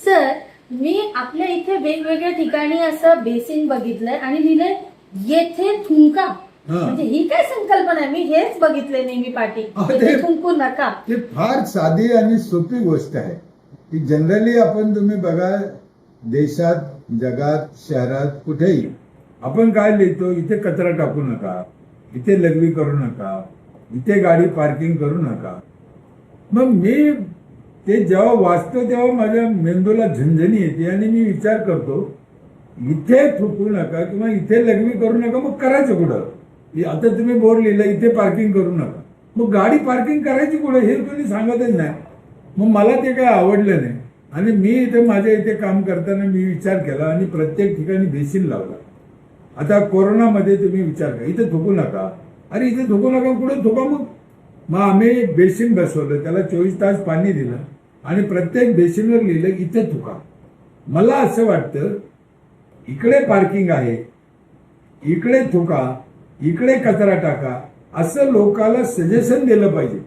Sir, मी आपल्या इथे वेगवेगळ्या ठिकाणी असं बेसिन बघितलंय आणि लिहिलंय येथे थुंका. म्हणजे ही काय संकल्पना आहे? मी हेच बघितलंय नेहमी पाठी, येथे थुंकू नका. ते फार साधी आणि सोपी गोष्ट आहे की जनरली तुम्ही बघा, देशात, जगात, शहरात, कुठेही आपण काय लिहितो, इथे कचरा टाकू नका, इथे लघवी करू नका, इथे गाडी पार्किंग करू नका. मग मी ते जेव्हा वाचतो तेव्हा माझ्या मेंदूला झणझणी येते आणि मी विचार करतो, इथे थुकू नका किंवा इथे लघवी करू नका, मग करायचं कुठं? आता तुम्ही बोर्ड लिहिलं इथे पार्किंग करू नका, मग गाडी पार्किंग करायची कुठं हे कोणी सांगतच नाही. मग मला ते काही आवडलं नाही आणि मी इथे माझ्या इथे काम करताना मी विचार केला आणि प्रत्येक ठिकाणी बेसिन लावला. आता कोरोनामध्ये तुम्ही विचार करा, इथे थुकू नका, अरे इथे थुकू नका, कुठे थुका? मग आम्ही बेसिन बसवलं, त्याला 24 तास पाणी दिलं आणि प्रत्येक बेसिनवर लिहिलं इथे थुका. मला असं वाटतं, इकडे पार्किंग आहे, इकडे थुका, इकडे कचरा टाका, असं लोकांना सजेशन दिलं पाहिजे.